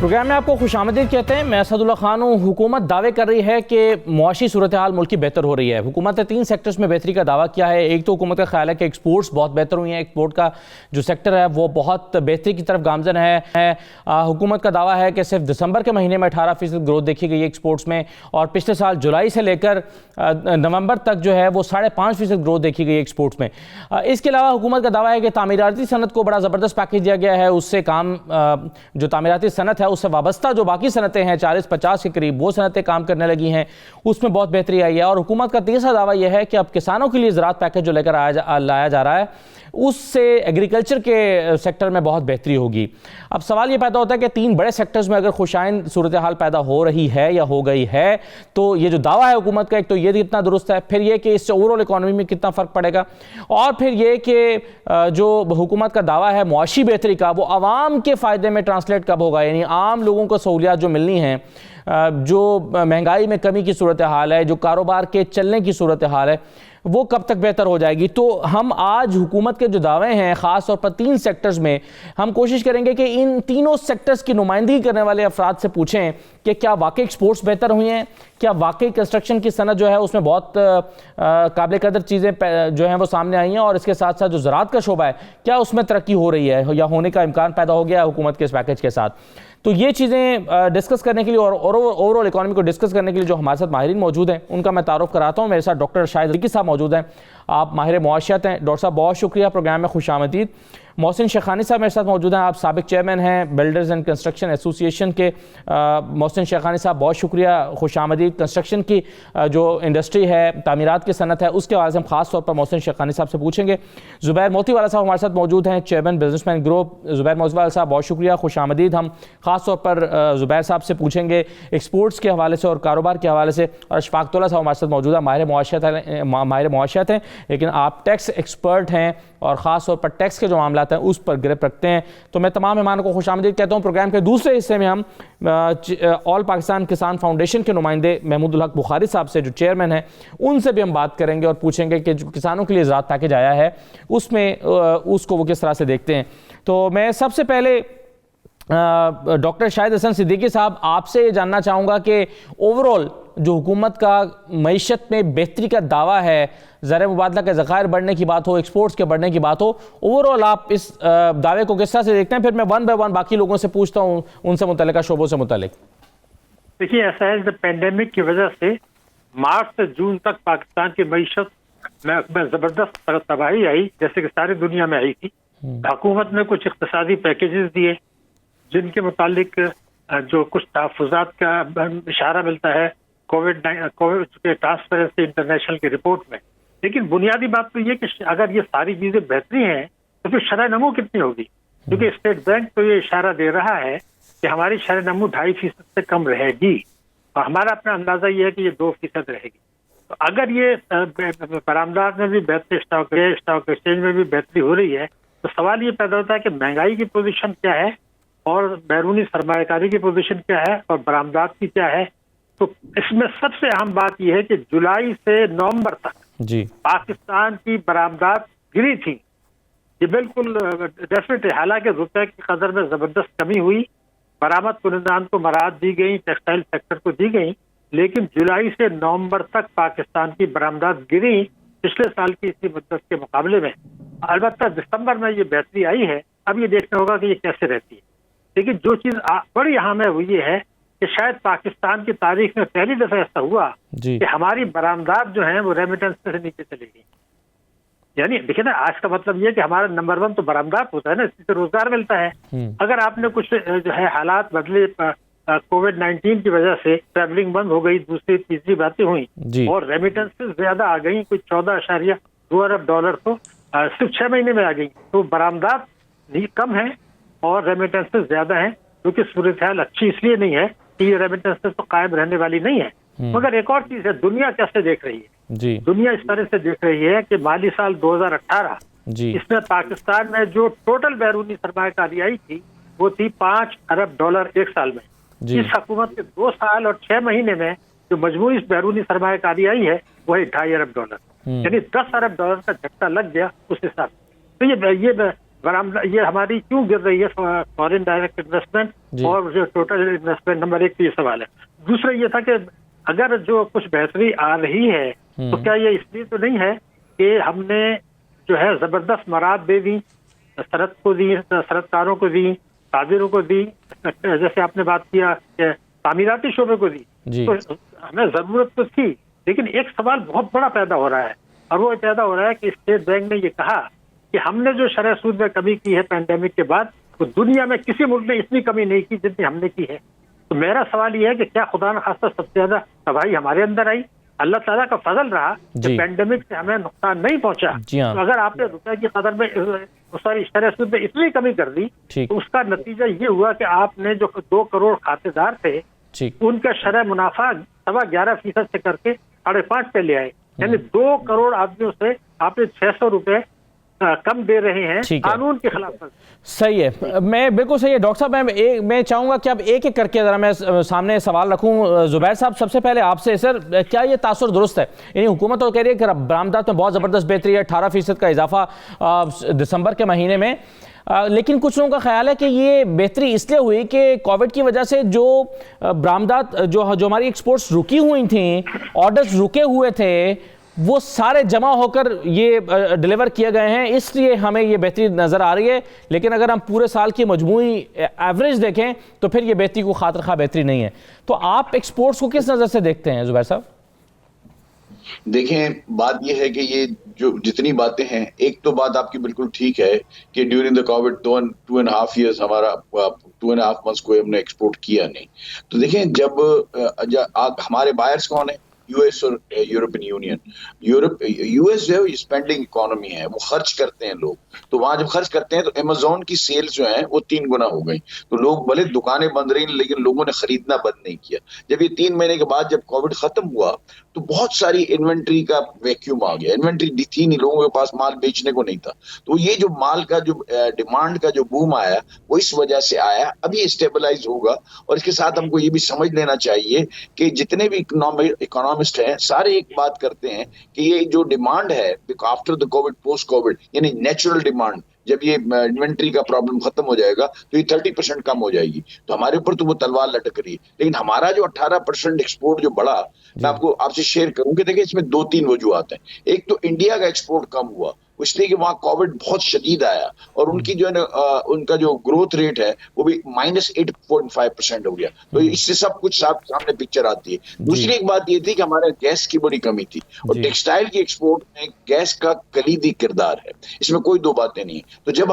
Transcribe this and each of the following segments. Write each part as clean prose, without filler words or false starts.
Programme में आपको खुशामदीद कहते हैं। मैं असदुल्ला खान हूँ। हुकूमत दावे कर रही है कि मुआशी सूरत हाल मुल्क की बेहतर हो रही है। हुकूमत ने 3 सेक्टर्स में बेहतरी का दावा किया है। एक तो हुकूमत का ख्याल है कि एक्सपोर्ट्स बहुत बेहतर हुई हैं, एक्सपोर्ट का जो सेक्टर है वो बहुत बेहतरी की तरफ गामजन है। हुकूमत का दावा है कि सिर्फ दिसंबर के महीने में 18% ग्रोथ देखी गई है एक्सपोर्ट्स में, और पिछले साल जुलाई से लेकर नवंबर तक जो है वो 5.5% ग्रोथ देखी गई एक्सपोर्ट्स में। इसके अलावा हुकूमत का दावा है कि तामीराती सनत को बड़ा ज़बरदस्त पैकेज दिया गया है। उससे काम जो तामीराती सनत है उससे वाबस्ता जो बाकी सनतें हैं 40-50 के करीब वो सनतें काम करने लगी हैं, उसमें बहुत बेहतरी आई है। और हुकूमत का तीसरा दावा यह है कि अब किसानों के लिए ज़राअत पैकेज जो लेकर लाया जा रहा है उससे एग्रीकल्चर के सेक्टर में बहुत बेहतरी होगी। अब सवाल ये पैदा होता है कि 3 बड़े सेक्टर्स में अगर खुशाइन सूरत हाल पैदा हो रही है या हो गई है, तो ये जो दावा है हुकूमत का, एक तो ये कितना दुरुस्त है, फिर ये कि इससे ओवरऑल इकॉनमी में कितना फ़र्क पड़ेगा, और फिर ये कि जो हुकूमत का दावा है मुआशी बेहतरी का वो आवाम के फ़ायदे में ट्रांसलेट कब होगा, यानी आम लोगों को सहूलियात जो मिलनी हैं, जो महंगाई में कमी की सूरत हाल है, जो कारोबार के चलने की सूरत हाल है, वो कब तक बेहतर हो जाएगी। तो हम आज हुकूमत के जो दावे हैं ख़ास तौर पर 3 सेक्टर्स में, हम कोशिश करेंगे कि इन तीनों सेक्टर्स की नुमाइंदगी करने वाले अफराद से पूछें कि क्या वाकई एक्सपोर्ट्स बेहतर हुई हैं, क्या वाकई कंस्ट्रक्शन की सनत जो है उसमें बहुत काबिल कदर चीज़ें जो हैं वो सामने आई हैं, और इसके साथ साथ जो ज़राअत का शोबा है क्या उसमें तरक्की हो रही है या होने का इम्कान पैदा हो गया है हुकूमत के इस पैकेज के साथ। तो ये चीज़ें डिस्कस करने के लिए और ओवरऑल इकॉनमी को डिस्कस करने के लिए जो हमारे साथ माहिरीन मौजूद हैं उनका मैं तारुफ कराता हूँ। मेरे साथ डॉक्टर शाहिद सिद्दीकी साहब मौजूद हैं, आप माहिर मुआशियात हैं। डॉक्टर साहब बहुत शुक्रिया, प्रोग्राम में खुशामदीद। मोहसिन शेखानी साहब मेरे साथ मौजूद हैं, आप साबिक चेयरमैन हैं बिल्डर्स एंड कंस्ट्रक्शन एसोसिएशन के। मोहसिन शेखानी साहब बहुत शुक्रिया, खुशामदीद। कंस्ट्रक्शन की जो इंडस्ट्री है, तामीरात की सनत है, उसके हवाले से हम खास तौर पर मोहसिन शेखानी साहब से पूछेंगे। ज़ुबैर मोतीवाला साहब हमारे साथ मौजूद हैं, chairman businessman group. Zubair Motiwala साहब बहुत शुक्रिया, खुशामदीद। हम खास तौर पर ज़ुबैर साहब से पूछेंगे एक्सपोर्ट्स के हवाले से और कारोबार के हवाले से। और अशफाक़ साहब हमारे साथ मौजूद है, माहिर मुआशियात हैं, लेकिन आप टैक्स एक्सपर्ट हैं और ख़ास तौर पर टैक्स के जो मामला हैं उस पर गिरफ्त रखते हैं। तो मैं तमाम मेहमानों को खुशामदीद कहता हूँ। प्रोग्राम के दूसरे हिस्से में हम ऑल पाकिस्तान किसान फाउंडेशन के नुमाइंदे महमूदुल हक बुखारी साहब से जो चेयरमैन हैं उनसे भी हम बात करेंगे और पूछेंगे कि जो किसानों के लिए ज़राअत पैकेज आया है उसमें उसको वो किस तरह से देखते हैं। तो मैं सबसे पहले डॉक्टर शाहिद हसन सिद्दीकी साहब आपसे ये जानना चाहूँगा कि ओवरऑल जो हुकूमत का मईशत में बेहतरी का दावा है, ज़र मुबादला के ज़खायर बढ़ने की बात हो, एक्सपोर्ट्स के बढ़ने की बात हो, ओवरऑल आप इस दावे को किस तरह से देखते हैं? फिर मैं 1 बाय 1 बाकी लोगों से पूछता हूँ उनसे मुतल्लिका शोबों से मुतल्लिक। देखिए, ऐसा है कि पेंडेमिक की वजह से मार्च से जून तक पाकिस्तान की मईशत में ज़बरदस्त तबाही आई, जैसे कि सारी दुनिया में आई थी। हुकूमत ने कुछ इक़्तिसादी पैकेजेस दिए जिनके मुतालिक जो कुछ तहफ़्फ़ुज़ात का इशारा मिलता है कोविड के ट्रांसपेरेंसी इंटरनेशनल की रिपोर्ट में। लेकिन बुनियादी बात तो ये कि अगर ये सारी चीजें बेहतरी हैं तो फिर शरह नमू कितनी होगी, क्योंकि स्टेट बैंक तो ये इशारा दे रहा है कि हमारी शरह नमू 2.5% से कम रहेगी, और हमारा अपना अंदाजा ये है कि ये 2% रहेगी। तो अगर ये बरामदात में भी बेहतरी, स्टॉक एक्सचेंज में भी बेहतरी हो रही है, तो सवाल ये पैदा होता है कि महंगाई की पोजीशन क्या है और बैरूनी सरमायाकारी की पोजीशन क्या है और बरामदात की क्या है। तो इसमें सबसे अहम बात यह है कि जुलाई से नवंबर तक जी पाकिस्तान की बरामदात गिरी थी, ये बिल्कुल डेफिनेट है। हालांकि रुपए की कदर में जबरदस्त कमी हुई, बरामद कुनिंदान को मराहत दी गई, टेक्सटाइल सेक्टर को दी गई, लेकिन जुलाई से नवंबर तक पाकिस्तान की बरामदात गिरी पिछले साल की इसी मुद्दत के मुकाबले में। अलबत्ता दिसंबर में ये बेहतरी आई है, अब ये देखना होगा कि ये कैसे रहती है। लेकिन जो चीज बड़ी अहम है वो ये है कि शायद पाकिस्तान की तारीख में पहली दफा ऐसा हुआ कि हमारी बरामदात जो है वो रेमिटेंस से नीचे चली गई। यानी देखिए ना, आज का मतलब ये है कि हमारा नंबर 1 तो बरामदात होता है ना, इससे रोजगार मिलता है। अगर आपने कुछ जो है हालात बदले, कोविड-19 की वजह से ट्रैवलिंग बंद हो गई, दूसरी तीसरी बातें हुई और रेमिटेंसेस ज्यादा आ गई, कुछ 14.2 अरब डॉलर तो सिर्फ 6 महीने में आ गई। तो बरामदात कम है और रेमिटेंसेस ज्यादा है, क्योंकि सूरत हाल अच्छी इसलिए नहीं है कि ये रेमिटेंसेस तो कायम रहने वाली नहीं है। मगर एक और चीज है, दुनिया कैसे देख रही है। दुनिया इस तरह से देख रही है कि माली साल 2018 इसमें पाकिस्तान में जो टोटल बैरूनी सरमायाकारी आई थी वो थी 5 अरब डॉलर एक साल में। इस हुकूमत के 2 साल और 6 महीने में जो मजमूई बैरूनी सरमायाकारी आई है वो है 2.5 अरब डॉलर, यानी 10 अरब डॉलर का झटका लग गया उस हिसाब से। तो ये बरामदा ये हमारी क्यों गिर रही है फॉरेन डायरेक्ट इन्वेस्टमेंट और जो टोटल इन्वेस्टमेंट, नंबर एक तो ये सवाल है। दूसरा ये था कि अगर जो कुछ बेहतरी आ रही है तो क्या ये इसलिए तो नहीं है कि हमने जो है जबरदस्त मराद दे दी, सनत को दी, सनतकारों को दी, ताजिरों को दी, जैसे आपने बात किया कि तामीराती शोबे को दी, तो हमें जरूरत तो थी। लेकिन एक सवाल बहुत बड़ा पैदा हो रहा है, और वो पैदा हो रहा है कि स्टेट बैंक ने ये कहा कि हमने जो शरह सूद में कमी की है पैंडेमिक के बाद, तो दुनिया में किसी मुल्क ने इतनी कमी नहीं की जितनी हमने की है। तो मेरा सवाल ये है कि क्या खुदा न खास्ता सबसे ज्यादा तबाही हमारे अंदर आई? अल्लाह ताला का फजल रहा कि पैंडेमिक से हमें नुकसान नहीं पहुंचा। तो अगर आपने रुपए की कदर में सॉरी शरह सूद में इतनी कमी कर दी, तो उसका नतीजा ये हुआ कि आपने जो 2 करोड़ खातेदार थे उनका शरह मुनाफा 11.25% से करके 5.5 पे ले आए। यानी 2 करोड़ आदमियों से आपने 600 रुपए कम दे रहे हैं कानून के खिलाफ। सही है, मैं बिल्कुल सही है डॉक्टर साहब। मैं चाहूंगा कि अब एक एक करके जरा मैं सामने सवाल रखूं। जुबैर साहब, सबसे पहले आपसे, सर क्या ये तासुर दुरुस्त है? यानी हुकूमत तो कह रही है कि बरामदात में बहुत ज़बरदस्त बेहतरी है, 18% का इजाफा दिसंबर के महीने में, लेकिन कुछ लोगों का ख्याल है कि ये बेहतरी इसलिए हुई कि कोविड की वजह से जो बरामदात जो हमारी एक्सपोर्ट्स रुकी हुई थी, ऑर्डर्स रुके हुए थे, वो सारे जमा होकर ये डिलीवर किए गए हैं, इसलिए हमें ये बेहतरी नज़र आ रही है। लेकिन अगर हम पूरे साल की मजमूई एवरेज देखें तो फिर ये बेहतरी को खातिर खा बेहतरी नहीं है। तो आप एक्सपोर्ट्स को किस नज़र से देखते हैं जुबैर साहब? देखें, बात यह है कि ये जो जितनी बातें हैं, एक तो बात आपकी बिल्कुल ठीक है कि ड्यूरिंग द कोविड 2.5 ईयर्स हमारा 2.5 मंथ्स को हमने एक्सपोर्ट किया नहीं। तो देखें, जब हमारे बायर्स कौन है? यूएस और यूरोपियन यूनियन। यूएस जो है स्पेंडिंग इकोनॉमी है, वो खर्च करते हैं लोग, तो वहां जब खर्च करते हैं तो अमेज़न की सेल्स जो है वो 3 गुना हो गई। तो लोग भले दुकानें बंद रही लेकिन लोगों ने खरीदना बंद नहीं किया। जब ये 3 महीने के बाद जब कोविड खत्म हुआ तो बहुत सारी इन्वेंट्री का वैक्यूम आ गया। इन्वेंट्री थी नहीं, लोगों के पास माल बेचने को नहीं था। तो ये जो माल का जो डिमांड का जो बूम आया वो इस वजह से आया। अब ये स्टेबलाइज होगा। और इसके साथ हमको ये भी समझ लेना चाहिए कि जितने भी इकोनॉमिस्ट हैं सारे एक बात करते हैं कि ये जो डिमांड है after the Covid, post Covid, यानी नेचुरल डिमांड, जब ये इन्वेंट्री का प्रॉब्लम खत्म हो जाएगा तो ये 30% कम हो जाएगी। तो हमारे ऊपर तो वो तलवार लटक रही है। लेकिन हमारा जो 18% एक्सपोर्ट जो बढ़ा, मैं आपसे शेयर करूं कि देखिए इसमें 2-3 वजूहात हैं। एक तो इंडिया का एक्सपोर्ट कम हुआ इसलिए कि वहां कोविड बहुत शदीद आया और उनकी जो है उनका जो ग्रोथ रेट है वो भी -8.5% हो गया। तो इससे सब कुछ सामने पिक्चर आती है। दूसरी एक बात ये थी कि हमारे गैस की बड़ी कमी थी और टेक्सटाइल की एक्सपोर्ट में गैस का कलीदी किरदार है, इसमें कोई दो बातें नहीं। तो जब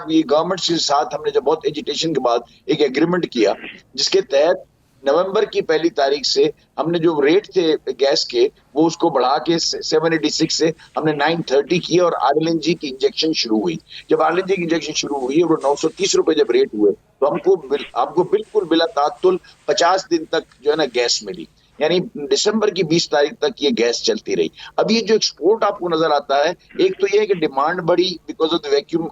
ये गवर्नमेंट के साथ हमने जब बहुत एजिटेशन के बाद एक एग्रीमेंट किया जिसके तहत नवंबर की 1 तारीख से हमने जो रेट थे गैस के वो उसको बढ़ा के 786 से हमने 930 किया और आरएलएनजी की इंजेक्शन शुरू हुई। जब आरएलएनजी की इंजेक्शन शुरू हुई और 930 रुपए जब रेट हुए तो हमको बिल्कुल बिला तात्तुल 50 दिन तक जो है ना गैस मिली। यानी दिसंबर की 20 तारीख तक ये गैस चलती रही। अब ये जो एक्सपोर्ट आपको नजर आता है, एक तो ये है कि डिमांड बढ़ी because of the vacuum,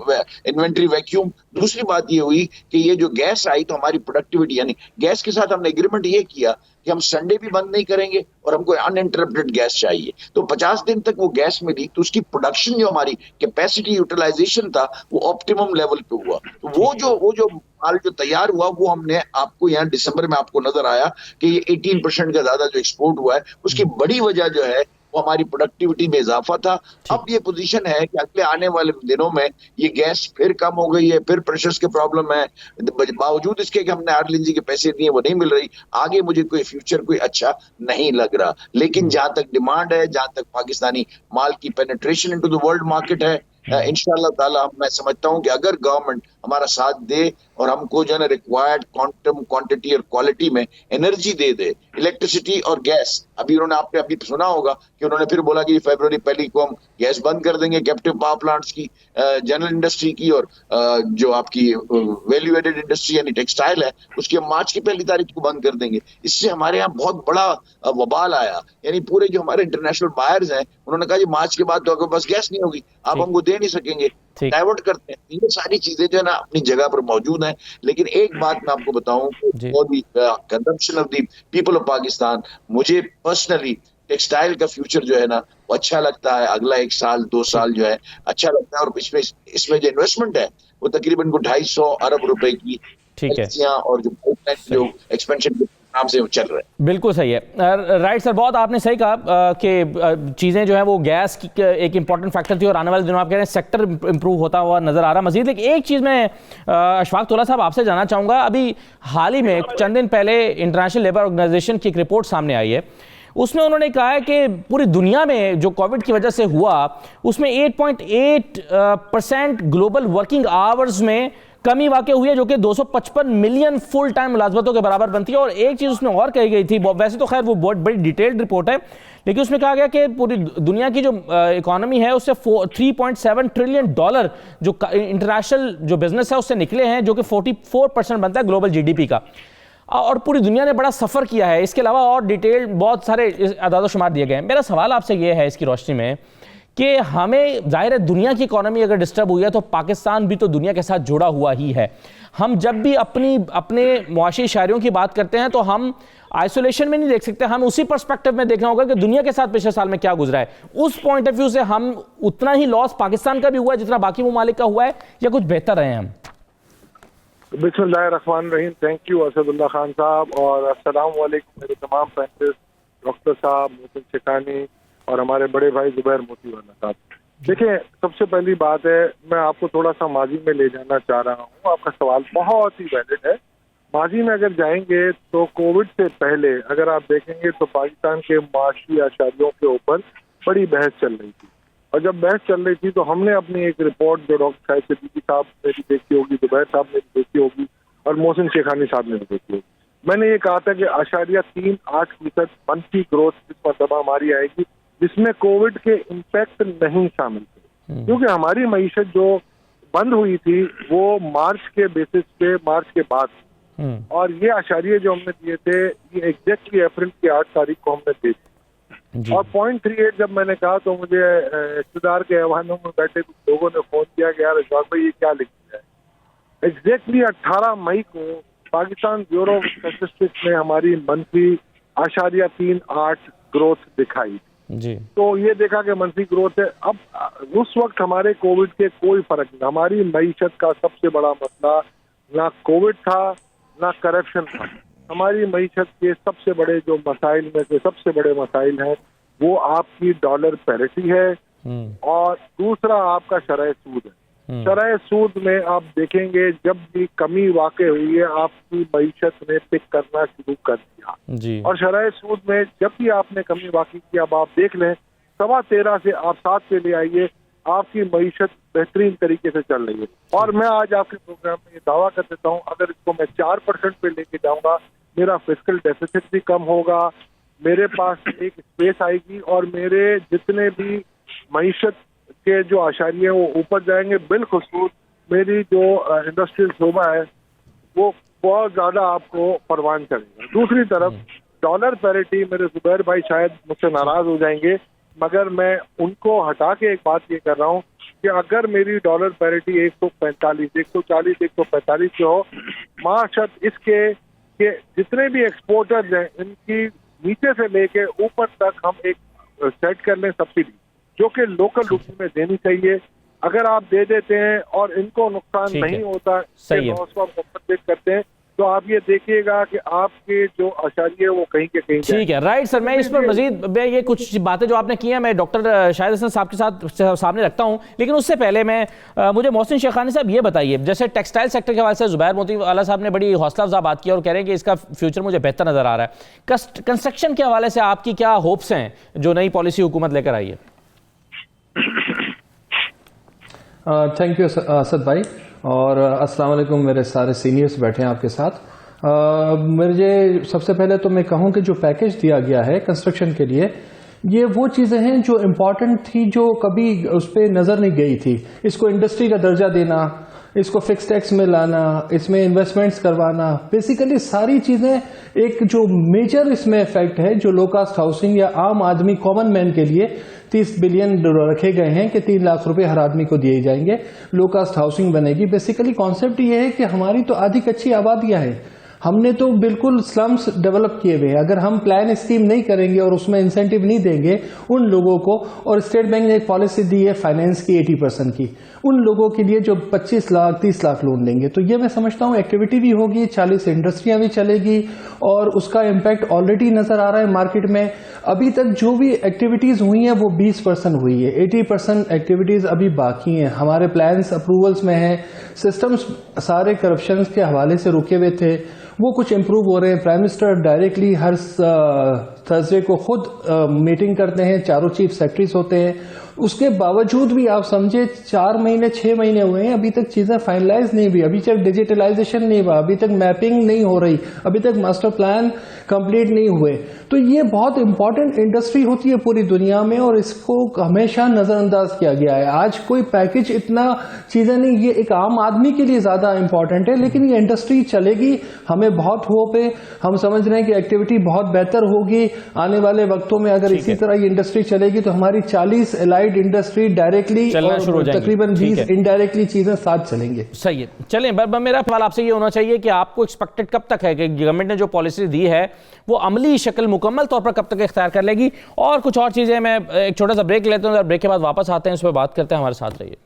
inventory vacuum. दूसरी बात ये हुई कि ये जो गैस आई तो हमारी प्रोडक्टिविटी, यानी गैस के साथ हमने एग्रीमेंट ये किया कि हम संडे भी बंद नहीं करेंगे और हमको अनइंटरप्टेड गैस चाहिए। तो 50 दिन तक वो गैस मिली तो उसकी प्रोडक्शन जो हमारी कैपेसिटी यूटिलाइजेशन था वो ऑप्टिमम लेवल पे हुआ। तो वो जो माल जो तैयार हुआ वो हमने आपको यहाँ दिसंबर में आपको नजर आया कि ये 18% का ज्यादा जो एक्सपोर्ट हुआ है उसकी बड़ी वजह जो है वो हमारी प्रोडक्टिविटी में इजाफा था। अब ये पोजीशन है कि अगले आने वाले दिनों में ये गैस फिर कम हो गई है, फिर प्रेशर्स के प्रॉब्लम है, बावजूद इसके कि हमने आरएलएनजी के पैसे दिए वो नहीं मिल रही। आगे मुझे कोई फ्यूचर कोई अच्छा नहीं लग रहा। लेकिन जहां तक डिमांड है, जहां तक पाकिस्तानी माल की penetration into the world market है, इंशाल्लाह ताला मैं समझता हूं कि अगर गवर्नमेंट हमारा साथ दे और हमको जो है ना रिक्वायर्ड क्वांटम, क्वांटिटी और क्वालिटी में एनर्जी दे, इलेक्ट्रिसिटी और गैस। आपने अभी सुना होगा कि उन्होंने फिर बोला कि फरवरी 1 को हम गैस बंद कर देंगे कैप्टिव पावर प्लांट्स की, जनरल इंडस्ट्री की, और जो आपकी वैल्यू एडेड इंडस्ट्री यानी टेक्सटाइल है उसकी हम मार्च की 1 तारीख को बंद कर देंगे। इससे हमारे यहाँ बहुत बड़ा वबाल आया। यानी पूरे जो हमारे इंटरनेशनल बायर्स हैं उन्होंने कहा जी मार्च के बाद तो अगर बस गैस नहीं होगी आप हमको दे नहीं सकेंगे, डाइवर्ट करते हैं। ये सारी चीजें जो है ना अपनी जगह पर मौजूद हैं। लेकिन एक बात मैं आपको बताऊं, consumption of the people of Pakistan, मुझे पर्सनली टेक्सटाइल का फ्यूचर जो है ना वो अच्छा लगता है। अगला 1 साल 2 साल जो है अच्छा लगता है, और इसमें जो इन्वेस्टमेंट है वो तकरीबन 250 अरब रुपए की ठीक है, और जो पाइपलाइन जो एक्सपेंशन के नाम से चल रहा है। बिल्कुल सही है। राइट सर, बहुत आपने सही कहा कि चीज़ें जो है वो गैस की एक इंपॉर्टेंट फैक्टर थी और आने वाले दिनों आप कह रहे हैं सेक्टर इंप्रूव होता हुआ नजर आ रहा है मजीद। लेकिन एक चीज़ मैं अशफाक तोला साहब आपसे जानना चाहूँगा, अभी हाल ही में चंद दिन पहले इंटरनेशनल लेबर ऑर्गेनाइजेशन की एक रिपोर्ट सामने आई है, उसमें उन्होंने कहा है कि पूरी दुनिया में जो कोविड की वजह से हुआ उसमें 8.8% ग्लोबल वर्किंग आवर्स में कमी वाकई हुई है, जो कि 255 मिलियन फुल टाइम मुलाजमतों के बराबर बनती है। और एक चीज़ उसमें और कही गई थी, वैसे तो खैर वो बहुत बड़ी डिटेल्ड रिपोर्ट है, लेकिन उसमें कहा गया कि पूरी दुनिया की जो इकोनॉमी है उससे 3.7 ट्रिलियन डॉलर जो इंटरनेशनल जो बिजनेस है उससे निकले हैं, जो कि 44% बनता है ग्लोबल जीडीपी का। और पूरी दुनिया ने बड़ा सफ़र किया है। इसके अलावा और डिटेल बहुत सारे अदाद शुमार दिए गए हैं। मेरा सवाल आपसे ये है इसकी रोशनी में कि हमें जाहिर है दुनिया की इकोनॉमी अगर डिस्टर्ब हुई है तो पाकिस्तान भी तो दुनिया के साथ जुड़ा हुआ ही है। हम जब भी अपने मुआशी शायरियों की बात करते हैं तो हम आइसोलेशन में नहीं देख सकते, हम उसी पर्सपेक्टिव में देखना होगा कि दुनिया के साथ पिछले साल में क्या गुजरा है। उस पॉइंट ऑफ व्यू से हम उतना ही लॉस पाकिस्तान का भी हुआ है जितना बाकी ममालिक का हुआ है, या कुछ बेहतर रहे हैं हम? बिस्मिल्लाहिर्रहमानिर्रहीम। थैंक यू असदुल्ला खान साहब, और अस्सलाम वालेकुम मेरे तमाम पैनलिस्ट, डॉक्टर साहब, मोहसिन शेखानी और हमारे बड़े भाई जुबैर मोती वाला साहब। देखिए, सबसे पहली बात है, मैं आपको थोड़ा सा माजी में ले जाना चाह रहा हूँ। आपका सवाल बहुत ही वैलिड है। माजी में अगर जाएंगे तो कोविड से पहले अगर आप देखेंगे तो पाकिस्तान के माशी आशारियों के ऊपर बड़ी बहस चल रही थी, और जब बहस चल रही थी तो हमने अपनी एक रिपोर्ट जो डॉक्टर शाहिद सिद्दीकी साहब ने भी देखी होगी, जुबैर साहब ने भी देखी होगी और मोहसिन शेखानी साहब ने भी देखी होगी, मैंने ये कहा था कि 0.38% मंथली ग्रोथ इस मरतबा हमारी आएगी, जिसमें कोविड के इम्पैक्ट नहीं शामिल थे, क्योंकि हमारी मईशत जो बंद हुई थी वो मार्च के बेसिस पे, मार्च के बाद, और ये आशारिये जो हमने दिए थे ये एग्जैक्टली अप्रैल की 8 तारीख को हमने दे दी। और 0.38 जब मैंने कहा तो मुझे इक़्तिदार के ऐवानों में बैठे कुछ लोगों ने फोन किया कि यार अशफाक भाई ये क्या लिख दिया है। एग्जैक्टली 18 मई को पाकिस्तान ब्यूरो ऑफ स्टैटिस्टिक्स ने हमारी मंथली 0.38 ग्रोथ दिखाई जी। तो ये देखा कि मंथली ग्रोथ है। अब उस वक्त हमारे कोविड के कोई फर्क नहीं, हमारी मईशत का सबसे बड़ा मसला ना कोविड था ना करप्शन था। हमारी मईशत के सबसे बड़े जो मसाइल में से सबसे बड़े मसाइल हैं वो आपकी डॉलर पैरिटी है, और दूसरा आपका शरह सूद है। शरह सूद में आप देखेंगे जब भी कमी वाक़ई हुई है आपकी मईशत ने पिक करना शुरू कर दिया जी। और शरह सूद में जब भी आपने कमी वाक़ई की, अब आप देख लें 13.25 से आप 7 पे ले आइए, आपकी मईशत बेहतरीन तरीके से चल रही है। और मैं आज आपके प्रोग्राम में ये दावा कर देता हूँ, अगर इसको मैं 4% पे लेके जाऊंगा मेरा फिस्कल डेफिसिट भी कम होगा, मेरे पास एक स्पेस आएगी और मेरे जितने भी मईशत के जो आशारिये वो ऊपर जाएंगे। बिलखुसूस मेरी जो इंडस्ट्रियल शोबा है वो बहुत ज्यादा आपको परवान करेगा। दूसरी तरफ डॉलर पैरिटी, मेरे जुबैर भाई शायद मुझसे नाराज हो जाएंगे मगर मैं उनको हटा के एक बात ये कर रहा हूँ कि अगर मेरी डॉलर पैरिटी 145, 140, 145 जो हो, माशत इसके कि जितने भी एक्सपोर्टर्स हैं इनकी नीचे से लेके ऊपर तक हम एक सेट कर लें सब्सिडी, जो कि लोकल रुपये में देनी चाहिए। अगर आप दे देते हैं और इनको नुकसान नहीं होता, कॉम्पनसेट करते हैं, तो आप ये देखिएगा कि आपके जो आशारिये वो कहीं के कहीं। ठीक है, राइट सर। मैं इस पर मजीद ये कुछ बातें जो आपने की हैं मैं डॉक्टर शाहिद हसन साहब के साथ सामने रखता हूं, लेकिन उससे पहले मैं मुझे मोहसिन शेखानी साहब ये बताइए, जैसे टेक्सटाइल सेक्टर के हवाले से जुबैर मोती वाला साहब ने बड़ी हौसला अफजा बात की और कह रहे हैं कि इसका फ्यूचर मुझे बेहतर नजर आ रहा है। कंस्ट्रक्शन के हवाले से आपकी क्या होप्स हैं जो नई पॉलिसी हुकूमत लेकर आई है? थैंक यू असद भाई, और अस्सलाम वालेकुम मेरे सारे सीनियर्स बैठे हैं आपके साथ। मुझे सबसे पहले तो मैं कहूं कि जो पैकेज दिया गया है कंस्ट्रक्शन के लिए, ये वो चीज़ें हैं जो इम्पॉर्टेंट थी, जो कभी उस पर नज़र नहीं गई थी। इसको इंडस्ट्री का दर्जा देना, इसको फिक्स टैक्स में लाना, इसमें इन्वेस्टमेंट्स करवाना, बेसिकली सारी चीज़ें एक जो मेजर इसमें इफेक्ट है जो लो कास्ट हाउसिंग या आम आदमी कॉमन मैन के लिए 30 बिलियन रखे गए हैं कि 3 लाख रुपए हर आदमी को दिए जाएंगे, लो कास्ट हाउसिंग बनेगी। बेसिकली कॉन्सेप्ट ये है कि हमारी तो आधी कच्ची आबादियां हैं, हमने तो बिल्कुल स्लम्स डेवलप किए हुए हैं। अगर हम प्लान स्कीम नहीं करेंगे और उसमें इंसेंटिव नहीं देंगे उन लोगों को, और स्टेट बैंक ने एक पॉलिसी दी है फाइनेंस की 80% की, उन लोगों के लिए जो 25 लाख 30 लाख लोन लेंगे, तो ये मैं समझता हूँ एक्टिविटी भी होगी, 40 इंडस्ट्रियां भी चलेगी और उसका इम्पैक्ट ऑलरेडी नजर आ रहा है मार्केट में। अभी तक जो भी एक्टिविटीज हुई हैं वो 20% हुई है, 80% एक्टिविटीज अभी बाकी हैं। हमारे प्लान्स अप्रूवल्स में हैं, सिस्टम्स सारे करप्शन के हवाले से रुके हुए थे, वो कुछ इम्प्रूव हो रहे हैं। प्राइम मिनिस्टर डायरेक्टली हर थर्सडे को खुद मीटिंग करते हैं, चारों चीफ सेक्रेटरीज होते हैं। उसके बावजूद भी आप समझे 4 महीने 6 महीने हुए हैं, अभी तक चीजें फाइनलाइज नहीं हुई, अभी तक डिजिटलाइजेशन नहीं हुआ, अभी तक मैपिंग नहीं हो रही, अभी तक मास्टर प्लान कंप्लीट नहीं हुए। तो ये बहुत इंपॉर्टेंट इंडस्ट्री होती है पूरी दुनिया में और इसको हमेशा नजरअंदाज किया गया है। आज कोई पैकेज इतना चीजें नहीं, ये एक आम आदमी के लिए ज्यादा इंपॉर्टेंट है, लेकिन ये इंडस्ट्री चलेगी। हमें बहुत होप है, हम समझ रहे हैं कि एक्टिविटी बहुत बेहतर होगी आने वाले वक्तों में। अगर इसी तरह ये इंडस्ट्री चलेगी तो हमारी 40 एलाइड इंडस्ट्री डायरेक्टली और तकरीबन 20 इनडायरेक्टली चीजें साथ चलेंगे। सही है, चलें। मेरा सवाल आपसे ये होना चाहिए कि आपको एक्सपेक्टेड कब तक है कि गवर्नमेंट ने जो पॉलिसी दी है वो अमली शक्ल मुकम्मल तौर पर कब तक इख्तियार कर लेगी? और कुछ और चीजें, मैं एक छोटा सा ब्रेक लेता हूँ, ब्रेक के बाद वापस आते हैं, इस पर बात करते हैं। हमारे साथ रहिए।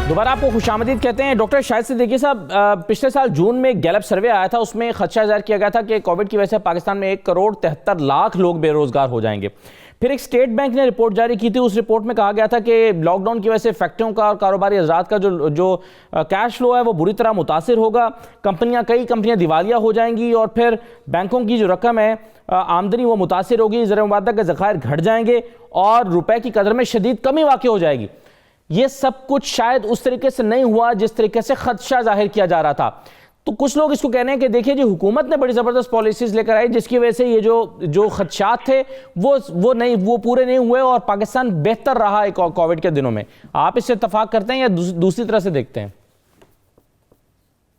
दोबारा आपको खुशामदीद कहते हैं। डॉक्टर शाहिद सिद्दीकी साहब, पिछले साल जून में गैलप सर्वे आया था, उसमें खदशा जाहिर किया गया था कि कोविड की वजह से पाकिस्तान में 1 करोड़ 73 लाख लोग बेरोजगार हो जाएंगे। फिर एक स्टेट बैंक ने रिपोर्ट जारी की थी, उस रिपोर्ट में कहा गया था कि लॉकडाउन की वजह से फैक्ट्रियों का और कारोबारी हजरात का जो कैश फ्लो है वो बुरी तरह मुतासिर होगा, कई कंपनियां दिवालिया हो जाएंगी और फिर बैंकों की जो रकम है आमदनी वो मुतासिर होगी, ज़र मुबादला के ज़खायर घट जाएंगे और रुपए की कदर में शदीद कमी वाक़ई हो जाएगी। ये सब कुछ शायद उस तरीके से नहीं हुआ जिस तरीके से खदशा जाहिर किया जा रहा था। तो कुछ लोग इसको कह रहे हैं कि देखिए जी, हुकूमत ने बड़ी ज़बरदस्त पॉलिसीज लेकर आई जिसकी वजह से ये जो खदशात थे वो पूरे नहीं हुए और पाकिस्तान बेहतर रहा है कोविड के दिनों में। आप इससे इत्तफाक करते हैं या दूसरी तरह से देखते हैं?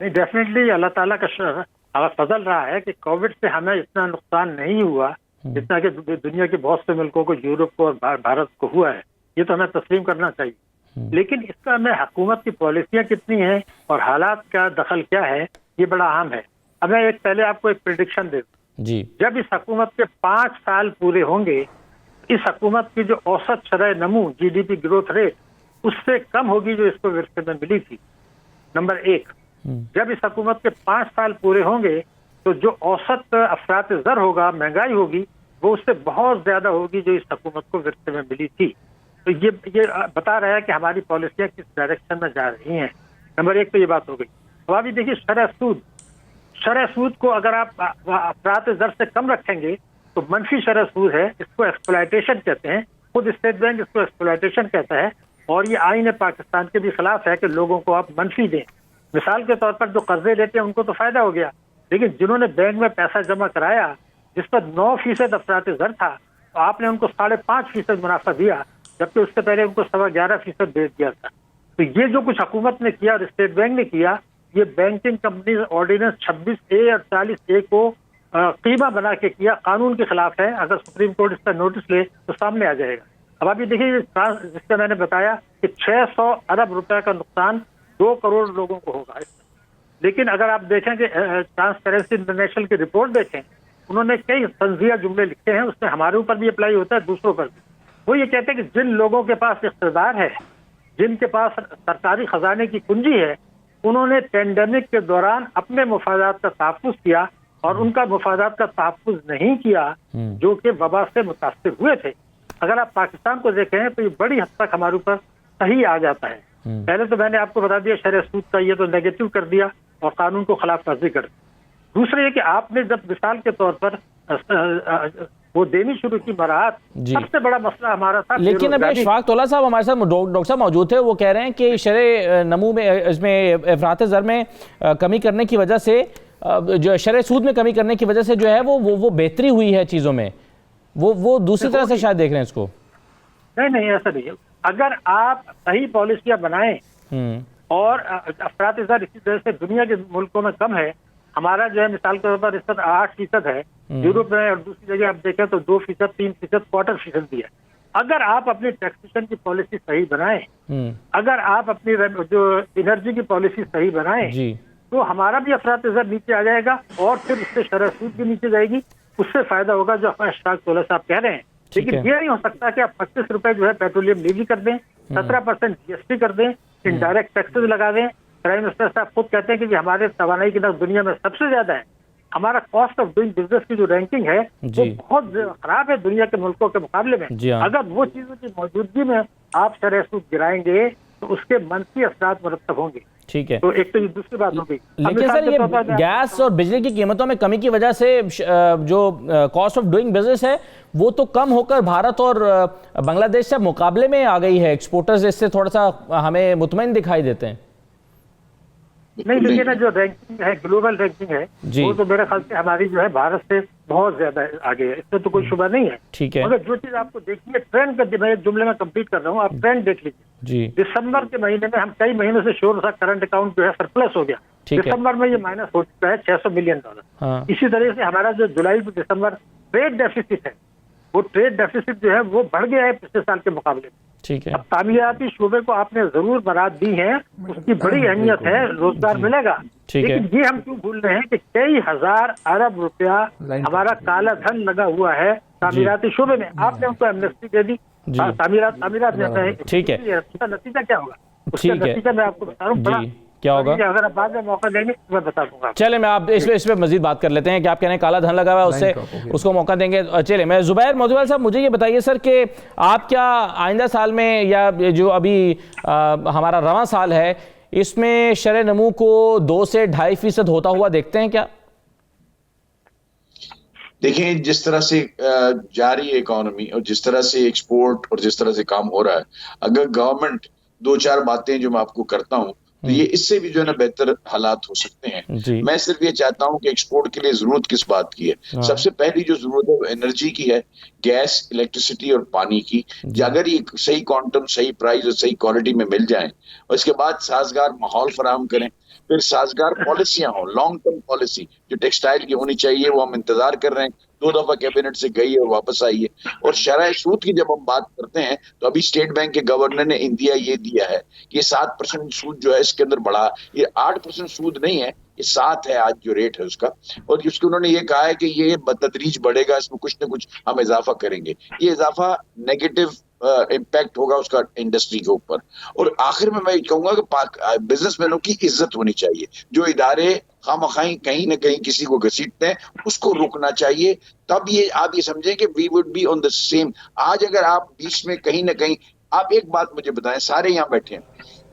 नहीं, डेफिनेटली अल्लाह ताला का फजल रहा है कि कोविड से हमें इतना नुकसान नहीं हुआ जितना कि दुनिया के बहुत से मुल्कों को, यूरोप को और भारत को हुआ है। ये तो हमें तस्लीम करना चाहिए। लेकिन इसका हमें हुकूमत की पॉलिसियां कितनी हैं और हालात का दखल क्या है, ये बड़ा अहम है। अब मैं पहले आपको एक प्रेडिक्शन दे दूं जी। जब इस हुकूमत के 5 साल पूरे होंगे, इस हुकूमत की जो औसत शरह नमू GDP ग्रोथ रेट उससे कम होगी जो इसको विरसे में मिली थी। नंबर 1, जब इस हुकूमत के 5 साल पूरे होंगे तो जो औसत अफरात ज़र होगा, महंगाई होगी, वो उससे बहुत ज्यादा होगी जो इस हुकूमत को विरसे में मिली थी। तो ये बता रहा है कि हमारी पॉलिसियां किस डायरेक्शन में जा रही हैं। नंबर 1 तो ये बात हो गई। अब अभी देखिए शरह सूद को अगर आप अफरात ज़र से कम रखेंगे तो मनफी शरह सूद है, इसको एक्सप्लॉयटेशन कहते हैं। खुद स्टेट बैंक इसको एक्सप्लॉयटेशन कहता है और ये आईन पाकिस्तान के भी खिलाफ है कि लोगों को आप मनफी दें। मिसाल के तौर पर जो कर्जे लेते हैं उनको तो फायदा हो गया, लेकिन जिन्होंने बैंक में पैसा जमा कराया जिस पर 9% अफरात ज़र था, तो आपने उनको 5.5% मुनाफा दिया, जबकि उससे पहले उनको 11.25% बेच दिया था। तो ये जो कुछ हुकूमत ने किया और स्टेट बैंक ने किया, ये बैंकिंग कंपनी ऑर्डिनेंस 26A और 40A को कीमा बना के किया, कानून के खिलाफ है। अगर सुप्रीम कोर्ट इसका नोटिस ले तो सामने आ जाएगा। अब अभी देखिए, जिससे मैंने बताया कि 600 अरब रुपए का नुकसान 2 करोड़ लोगों को होगा। लेकिन अगर आप देखें कि ट्रांसपेरेंसी इंटरनेशनल की रिपोर्ट देखें, उन्होंने कई तंज़िया जुमले लिखे हैं, उसमें हमारे ऊपर भी अप्लाई होता है, दूसरों पर भी। वो ये कहते हैं कि जिन लोगों के पास इख्तियार है, जिनके पास सरकारी खजाने की कुंजी है, उन्होंने पेंडेमिक के दौरान अपने मुफादात का तहफ़्फ़ुज़ किया और उनका मुफादात का तहफ़्फ़ुज़ नहीं किया जो कि वबा से मुतासिर हुए थे। अगर आप पाकिस्तान को देखें तो ये बड़ी हद तक हमारे ऊपर सही आ जाता है। पहले तो मैंने आपको बता दिया शरह सूद का, ये तो नेगेटिव कर दिया और कानून को खिलाफ वर्जी कर दी। दूसरे ये कि आपने जब मिसाल के तौर पर वो देनी शुरू की मराहत, सबसे बड़ा मसला हमारा था। लेकिन अभी इशफाक तौला साहब हमारे साथ डॉक्टर साहब मौजूद थे, वो कह रहे हैं कि शरह नमू में, इसमें अफरात ज़र में कमी करने की वजह से, जो शरह सूद में कमी करने की वजह से जो है वो बेहतरी हुई है चीज़ों में। वो दूसरी तरह से शायद देख रहे हैं इसको। नहीं, ऐसा नहीं है। अगर आप सही पॉलिसियां बनाएं और अफरात-ए-ज़र इसी तरह से दुनिया के मुल्कों में कम है। हमारा जो है मिसाल के तौर पर इस वक्त 8% है, यूरोप में और दूसरी जगह आप देखें तो 2%, 3%, क्वार्टर फीसद भी है। अगर आप अपनी टैक्सेशन की पॉलिसी सही बनाएं, अगर आप अपनी जो एनर्जी की पॉलिसी सही बनाएं, तो हमारा भी अफरात-ए-ज़र नीचे आ जाएगा और फिर उससे शरह सूद भी नीचे जाएगी, उससे फायदा होगा जो अशफाक तौला साहब कह रहे हैं। लेकिन ये नहीं हो सकता कि आप 25 रुपए जो है पेट्रोलियम लीवी कर दें, 17% GST कर दें, इनडायरेक्ट टैक्सेस लगा दें। प्राइम मिनिस्टर साहब खुद कहते हैं कि हमारे तवानाई की नर्ख दुनिया में सबसे ज्यादा है। हमारा कॉस्ट ऑफ डूइंग बिजनेस की जो रैंकिंग है वो बहुत खराब है दुनिया के मुल्कों के मुकाबले में। अगर वो चीजों की मौजूदगी में आप शरह सूद गिराएंगे तो उसके मनफी असरात मुरतब होंगे। ठीक है, तो एक तो ये दूसरी बात होगी। लेकिन सर ये गैस और बिजली की कीमतों में कमी की वजह से जो कॉस्ट ऑफ डूइंग बिजनेस है वो तो कम होकर भारत और बांग्लादेश से मुकाबले में आ गई है। एक्सपोर्टर्स इससे थोड़ा सा हमें मुतमईन दिखाई देते हैं। नहीं, देखिए ना, जो रैंकिंग है, ग्लोबल रैंकिंग है, वो तो मेरे ख्याल से हमारी जो है भारत से बहुत ज्यादा आगे है, इसमें तो कोई शुबा नहीं है। ठीक है, मगर जो चीज आपको देखिए, ट्रेंड का मैं एक जुमले में कंप्लीट कर रहा हूँ, आप ट्रेंड देख लीजिए। दिसंबर के महीने में हम कई महीनों से श्योर था करंट अकाउंट जो है सरप्लस हो गया, दिसंबर में ये माइनस हो चुका है $600 मिलियन। इसी तरह से हमारा जो जुलाई से दिसंबर ट्रेड डेफिसिट है, वो ट्रेड डेफिसिट जो है वो बढ़ गया है पिछले साल के मुकाबले में। ठीक है, अब तामीराती शोबे को आपने जरूर बरात दी है, उसकी बड़ी अहमियत है, रोजगार मिलेगा। लेकिन ये हम क्यों भूल रहे हैं कि कई हजार अरब रुपया हमारा काला धन लगा हुआ है तामीराती शोबे में। आपने उनको एमनेस्टी दे दी, तामीरात जाता है। ठीक है, नतीजा क्या होगा? उसका नतीजा मैं आपको बता रहा हूँ क्या होगा। अगर आप बाद में मौका देंगे तो मैं बता दूंगा। चले, मैं आप इस पे मजीद बात कर लेते हैं कि आप कह रहे हैं काला धन लगा हुआ है, उससे उसको मौका देंगे। चले, मैं जुबैर मोतीवाला साहब, मुझे ये बताइए सर कि आप क्या आइंदा साल में या जो अभी हमारा रवां साल है इसमें शरह नमू को 2 से 2.5% होता हुआ देखते हैं क्या? देखिए, जिस तरह से जारी है इकोनॉमी और जिस तरह से एक्सपोर्ट और जिस तरह से काम हो रहा है, अगर गवर्नमेंट 2-4 बातें जो मैं आपको करता हूँ तो ये इससे भी जो है ना बेहतर हालात हो सकते हैं। मैं सिर्फ ये चाहता हूं कि एक्सपोर्ट के लिए जरूरत किस बात की है। सबसे पहली जो जरूरत है वो एनर्जी की है, गैस, इलेक्ट्रिसिटी और पानी की। अगर ये सही क्वांटम, सही प्राइस और सही क्वालिटी में मिल जाए और इसके बाद साजगार माहौल फराहम करें, फिर साजगार पॉलिसियां हो, लॉन्ग टर्म पॉलिसी जो टेक्सटाइल की होनी चाहिए, वो हम इंतजार कर रहे हैं। 2 दफा कैबिनेट से गई और वापस आई है। और शरह सूद की जब हम बात करते हैं तो अभी स्टेट बैंक के गवर्नर ने इंडिया ये दिया है कि 7% सूद जो है इसके अंदर बढ़ा, ये 8% सूद नहीं है, ये 7 है आज जो रेट है उसका। और जिसको उन्होंने ये कहा है कि ये बतदरीज बढ़ेगा, इसमें कुछ ना कुछ हम इजाफा करेंगे। ये इजाफा नेगेटिव इम्पैक्ट होगा उसका इंडस्ट्री के ऊपर। और आखिर में मैं कहूंगा कि बिजनेसमैनों की इज्जत होनी चाहिए। जो इदारे खामखाई कहीं ना कहीं किसी को घसीटते हैं उसको रोकना चाहिए। तब ये आप ये समझें कि we would be on the same. आज अगर आप बीच में कहीं ना कहीं, आप एक बात मुझे बताएं, सारे यहाँ बैठे हैं,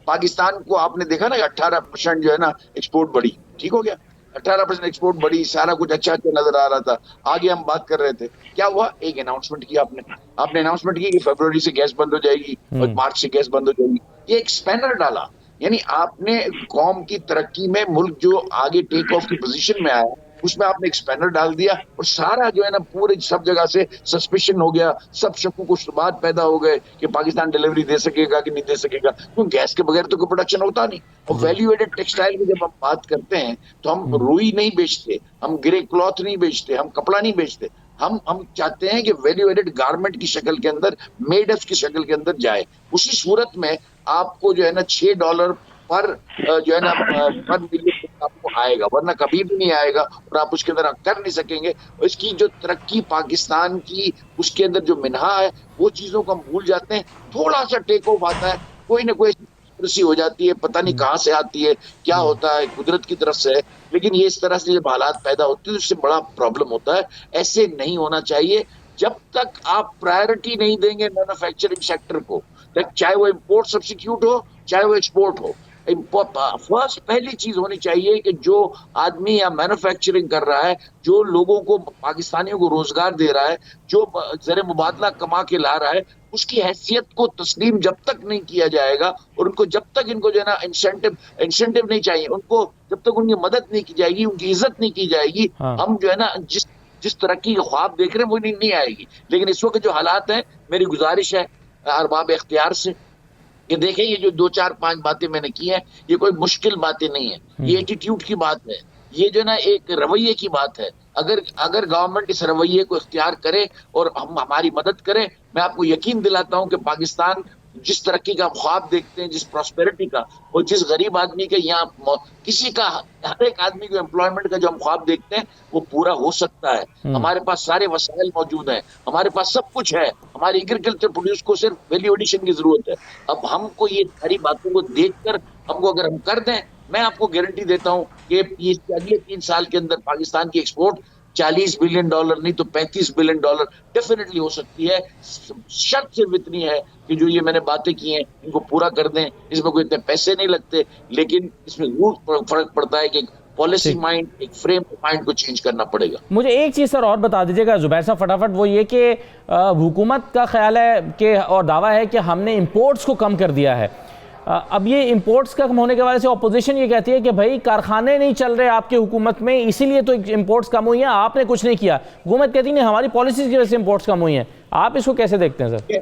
पाकिस्तान को आपने देखा ना 18% जो है ना एक्सपोर्ट बढ़ी, ठीक हो गया, 18% एक्सपोर्ट बढ़ी, सारा कुछ अच्छा नजर आ रहा था। आगे हम बात कर रहे थे, क्या हुआ? एक अनाउंसमेंट किया आपने अनाउंसमेंट की कि फरवरी से गैस बंद हो जाएगी और मार्च से गैस बंद हो जाएगी। ये एक स्पैनर डाला, यानी आपने कौम की तरक्की में मुल्क जो आगे टेक ऑफ की पोजीशन में आया उसमें आपने एक स्पैनर डाल दिया और सारा जो है ना पूरे सब जगह से सस्पिशन हो गया, सब शक्कों को शुबहात पैदा हो गए कि पाकिस्तान डिलीवरी दे सकेगा कि नहीं दे सकेगा, क्योंकि गैस के बगैर तो कोई प्रोडक्शन होता नहीं। और वैल्यू एडेड टेक्सटाइल की जब हम बात करते हैं तो हम रुई नहीं बेचते, हम ग्रे क्लॉथ नहीं बेचते, हम कपड़ा नहीं बेचते, हम चाहते हैं कि वैल्यू एडेड गारमेंट की शक्ल के अंदर, मेड अप की शक्ल के अंदर जाए। उसी सूरत में आपको जो है ना $6 पर जो है ना पर मिलियन आपको आएगा, वरना कभी भी नहीं आएगा और आप उसके अंदर कर नहीं सकेंगे। और इसकी जो तरक्की पाकिस्तान की, उसके अंदर जो मिनहा है, वो चीजों को हम भूल जाते हैं। थोड़ा सा टेक ऑफ आता है, कोई ना कोई कृषि हो जाती है, पता नहीं कहाँ से आती है, क्या होता है, कुदरत की तरफ से है। लेकिन ये इस तरह से जब हालात पैदा होते हैं तो इससे बड़ा प्रॉब्लम होता है। ऐसे नहीं होना चाहिए। जब तक आप प्रायोरिटी नहीं देंगे मैन्युफैक्चरिंग सेक्टर को, चाहे वो इम्पोर्ट सब्स्टिट्यूट हो चाहे वो एक्सपोर्ट हो, फर्स्ट पहली चीज होनी चाहिए कि जो आदमी या मैन्युफैक्चरिंग कर रहा है, जो लोगों को, पाकिस्तानियों को रोजगार दे रहा है, जो ज़र मुबादला कमा के ला रहा है, उसकी हैसियत को तस्लीम जब तक नहीं किया जाएगा और उनको जब तक इनको जो है ना इंसेंटिव नहीं चाहिए, उनको जब तक उनकी मदद नहीं की जाएगी, उनकी इज्जत नहीं की जाएगी, हम जो है ना जिस तरक्की के ख्वाब देख रहे हैं वो नहीं आएगी। लेकिन इस वक्त जो हालात हैं, मेरी गुजारिश है अरबाब इख्तियार से कि देखें ये जो 2-4-5 बातें मैंने की है ये कोई मुश्किल बातें नहीं है, ये एटीट्यूड की बात है, ये जो ना एक रवैये की बात है। अगर गवर्नमेंट इस रवैये को इख्तियार करे और हम हमारी मदद करें, मैं आपको यकीन दिलाता हूं कि पाकिस्तान जिस तरक्की का ख्वाब देखते हैं, जिस प्रॉस्पेरिटी का और जिस गरीब आदमी के यहाँ किसी का हर एक आदमी को एम्प्लॉयमेंट का जो हम ख्वाब देखते हैं वो पूरा हो सकता है। हमारे पास सारे वसाइल मौजूद हैं, हमारे पास सब कुछ है, हमारी एग्रीकल्चर प्रोड्यूस को सिर्फ वैल्यू एडिशन की जरूरत है। अब हमको ये सारी बातों को देखकर हमको अगर हम कर दें, मैं आपको गारंटी देता हूं कि ये अगले 3 साल के अंदर पाकिस्तान की एक्सपोर्ट $40 बिलियन नहीं तो $35 बिलियन डेफिनेटली हो सकती है। शर्त सिर्फ इतनी है कि जो ये मैंने बातें की हैं इनको पूरा कर दें। इसमें कोई इतने पैसे नहीं लगते, लेकिन इसमें जरूर फर्क पड़ता है कि पॉलिसी माइंड, एक फ्रेम माइंड को चेंज करना पड़ेगा। मुझे एक चीज़ सर और बता दीजिएगा जुबैर साहब फटाफट, वो ये कि हुकूमत का ख्याल है कि और दावा है कि हमने इंपोर्ट्स को कम कर दिया है। अब ये इंपोर्ट्स का कम होने के वजह से ऑपोजिशन ये कहती है कि भाई कारखाने नहीं चल रहे आपकी हुकूमत में, इसीलिए तो इंपोर्ट्स कम हुई हैं, आपने कुछ नहीं किया। हुकूमत कहती नहीं हमारी पॉलिसीज की वजह से इंपोर्ट्स कम हुई हैं। आप इसको कैसे देखते हैं सर?